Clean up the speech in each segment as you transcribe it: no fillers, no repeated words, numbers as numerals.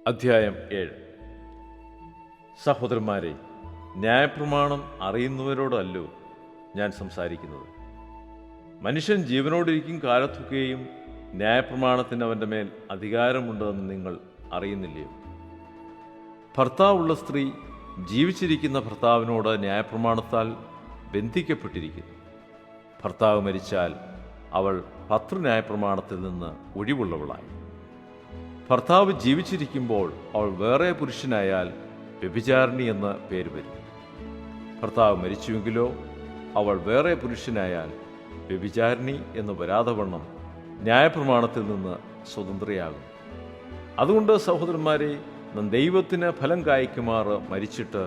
അധ്യായം 7. സഹോദരന്മാരെ, ന്യായപ്രമാണം അറിയുന്നവരോടല്ലോ ഞാൻ സംസാരിക്കുന്നത്. മനുഷ്യൻ ജീവനോടിരിക്കും കാലത്തൊക്കെയും ന്യായപ്രമാണത്തിന് അവൻ്റെ മേൽ അധികാരമുണ്ടെന്ന് നിങ്ങൾ അറിയുന്നില്ലയോ? ഭർത്താവുള്ള സ്ത്രീ ജീവിച്ചിരിക്കുന്ന ഭർത്താവിനോട് ന്യായപ്രമാണത്താൽ ബന്ധിക്കപ്പെട്ടിരിക്കുന്നു. ഭർത്താവ് മരിച്ചാൽ അവൾ ഭർതൃന്യായപ്രമാണത്തിൽ നിന്ന് ഒഴിവുള്ളവളായി. ഭർത്താവ് ജീവിച്ചിരിക്കുമ്പോൾ അവൾ വേറെ പുരുഷനായാൽ വ്യഭിചാരിണി എന്ന് പേര് വരും. ഭർത്താവ് മരിച്ചുവെങ്കിലോ അവൾ വേറെ പുരുഷനായാൽ വ്യഭിചാരിണി എന്ന് വരാതവണ്ണം ന്യായപ്രമാണത്തിൽ നിന്ന് സ്വതന്ത്രയാകും. അതുകൊണ്ട് സഹോദരന്മാരെ, ദൈവത്തിന് ഫലം കായ്ക്കുമാറ് മരിച്ചിട്ട്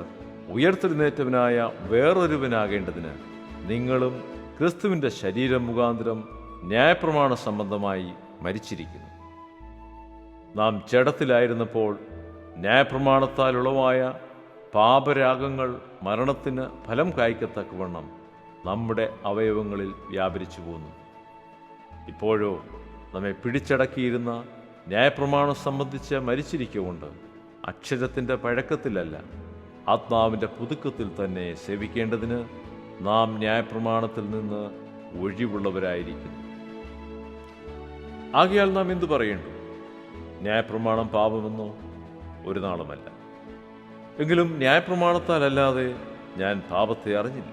ഉയർത്തെഴുന്നേറ്റവനായ വേറൊരുവനാകേണ്ടതിന് നിങ്ങളും ക്രിസ്തുവിൻ്റെ ശരീരം മുഖാന്തരം ന്യായപ്രമാണ സംബന്ധമായി മരിച്ചിരിക്കുന്നു. നാം ജഡത്തിലായിരുന്നപ്പോൾ ന്യായപ്രമാണത്താൽ ഉളവായ പാപരാഗങ്ങൾ മരണത്തിന് ഫലം കായ്ക്കത്തക്കവണ്ണം നമ്മുടെ അവയവങ്ങളിൽ വ്യാപരിച്ചു പോന്നു. ഇപ്പോഴോ നമ്മെ പിടിച്ചടക്കിയിരുന്ന ന്യായപ്രമാണം സംബന്ധിച്ച് മരിച്ചിരിക്കൊണ്ട് അക്ഷരത്തിൻ്റെ പഴക്കത്തിലല്ല, ആത്മാവിൻ്റെ പുതുക്കത്തിൽ തന്നെ സേവിക്കേണ്ടതിന് നാം ന്യായപ്രമാണത്തിൽ നിന്ന് ഒഴിവുള്ളവരായിരിക്കുന്നു. ആകയാൽ നാം എന്തു പറയേണ്ടു? ന്യായപ്രമാണം പാപമെന്നോ? ഒരു നാളുമല്ല. എങ്കിലും ന്യായപ്രമാണത്താലല്ലാതെ ഞാൻ പാപത്തെ അറിഞ്ഞില്ല.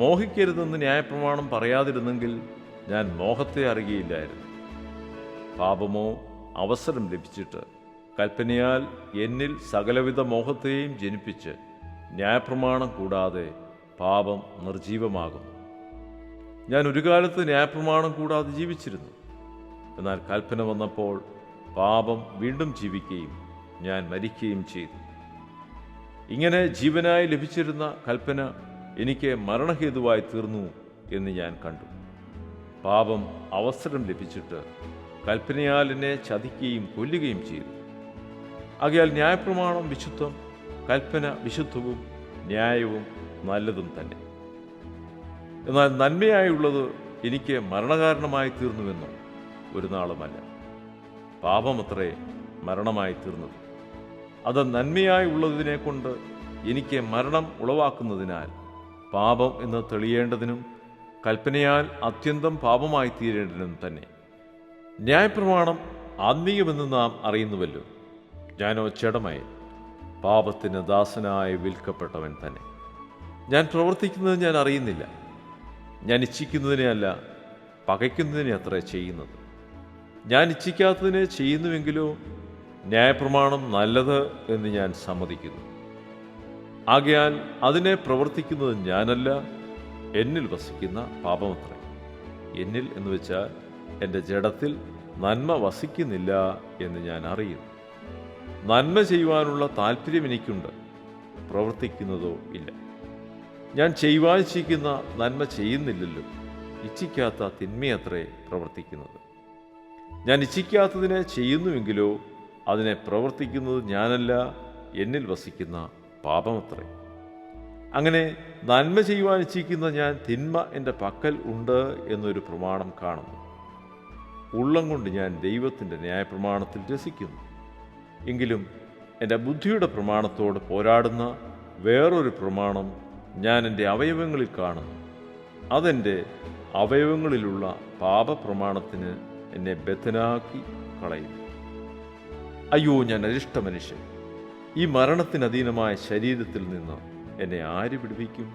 മോഹിക്കരുതെന്ന് ന്യായപ്രമാണം പറയാതിരുന്നെങ്കിൽ ഞാൻ മോഹത്തെ അറിയുകയില്ലായിരുന്നു. പാപമോ അവസരം ലഭിച്ചിട്ട് കൽപ്പനയാൽ എന്നിൽ സകലവിധ മോഹത്തെയും ജനിപ്പിച്ച് ന്യായപ്രമാണം കൂടാതെ പാപം നിർജീവമാകുന്നു. ഞാൻ ഒരു കാലത്ത് ന്യായപ്രമാണം കൂടാതെ ജീവിച്ചിരുന്നു. എന്നാൽ കൽപ്പന വന്നപ്പോൾ പാപം വീണ്ടും ജീവിക്കുകയും ഞാൻ മരിക്കുകയും ചെയ്തു. ഇങ്ങനെ ജീവനായി ലഭിച്ചിരുന്ന കൽപ്പന എനിക്ക് മരണഹേതുവായി തീർന്നു എന്ന് ഞാൻ കണ്ടു. പാപം അവസരം ലഭിച്ചിട്ട് കൽപ്പനയാൽ എന്നെ ചതിക്കുകയും കൊല്ലുകയും ചെയ്തു. ആകയാൽ ന്യായപ്രമാണം വിശുദ്ധം, കൽപ്പന വിശുദ്ധവും ന്യായവും നല്ലതും തന്നെ. എന്നാൽ നന്മയായുള്ളത് എനിക്ക് മരണകാരണമായി തീർന്നുവെന്നോ? ഒരു നാളുമല്ല. പാപമത്രേ മരണമായി തീർന്നത്. അത് നന്മയായി ഉള്ളതിനെ കൊണ്ട് എനിക്ക് മരണം ഉളവാക്കുന്നതിനാൽ പാപം എന്ന് തെളിയേണ്ടതിനും കൽപ്പനയാൽ അത്യന്തം പാപമായി തീരേണ്ടതിനും തന്നെ. ന്യായപ്രമാണം ആത്മീയമെന്ന് നാം അറിയുന്നുവല്ലോ. ഞാനോ ജഡമായി പാപത്തിന് ദാസനായി വിൽക്കപ്പെട്ടവൻ തന്നെ. ഞാൻ പ്രവർത്തിക്കുന്നത് ഞാൻ അറിയുന്നില്ല. ഞാൻ ഇച്ഛിക്കുന്നതിനെ അല്ല, പകയ്ക്കുന്നതിനെ അത്രേ ചെയ്യുന്നത്. ഞാൻ ഇച്ഛിക്കാത്തതിനെ ചെയ്യുന്നുവെങ്കിലോ ന്യായപ്രമാണം നല്ലത് എന്ന് ഞാൻ സമ്മതിക്കുന്നു. ആകയാൽ അതിനെ പ്രവർത്തിക്കുന്നത് ഞാനല്ല, എന്നിൽ വസിക്കുന്ന പാപമത്രേ. എന്നിൽ എന്ന് വെച്ചാൽ എൻ്റെ ജഡത്തിൽ നന്മ വസിക്കുന്നില്ല എന്ന് ഞാൻ അറിയുന്നു. നന്മ ചെയ്യുവാനുള്ള താല്പര്യം എനിക്കുണ്ട്, പ്രവർത്തിക്കുന്നതോ ഇല്ല. ഞാൻ ചെയ്യുവാൻ ഇച്ഛിക്കുന്ന നന്മ ചെയ്യുന്നില്ലല്ലോ, ഇച്ഛിക്കാത്ത തിന്മയത്രേ പ്രവർത്തിക്കുന്നത്. ഞാൻ ഇച്ഛിക്കാത്തതിനെ ചെയ്യുന്നുവെങ്കിലോ അതിനെ പ്രവർത്തിക്കുന്നത് ഞാനല്ല, എന്നിൽ വസിക്കുന്ന പാപമത്രേ. അങ്ങനെ നന്മ ചെയ്യുവാൻ ഇച്ഛിക്കുന്ന ഞാൻ തിന്മ എൻ്റെ പക്കൽ ഉണ്ട് എന്നൊരു പ്രമാണം കാണുന്നു. ഉള്ളം കൊണ്ട് ഞാൻ ദൈവത്തിൻ്റെ ന്യായപ്രമാണത്തിൽ രസിക്കുന്നു. എങ്കിലും എൻ്റെ ബുദ്ധിയുടെ പ്രമാണത്തോട് പോരാടുന്ന വേറൊരു പ്രമാണം ഞാൻ എൻ്റെ അവയവങ്ങളിൽ കാണുന്നു. അതെൻ്റെ അവയവങ്ങളിലുള്ള പാപപ്രമാണത്തിന് എന്നെ ബദ്ധനാക്കി കളയും. അയ്യോ, ഞാൻ അരിഷ്ട മനുഷ്യൻ! ഈ മരണത്തിന് അധീനമായ ശരീരത്തിൽ നിന്ന് എന്നെ ആര് വിടുവിക്കും?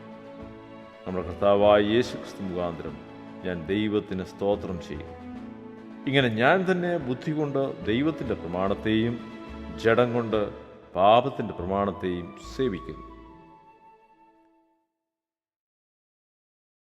നമ്മുടെ കർത്താവായ യേശുക്രിസ്തു മുഖാന്തരം ഞാൻ ദൈവത്തിന് സ്തോത്രം ചെയ്യും. ഇങ്ങനെ ഞാൻ തന്നെ ബുദ്ധി കൊണ്ട് ദൈവത്തിൻ്റെ പ്രമാണത്തെയും ജഡം കൊണ്ട് പാപത്തിൻ്റെ പ്രമാണത്തെയും സേവിക്കുന്നു.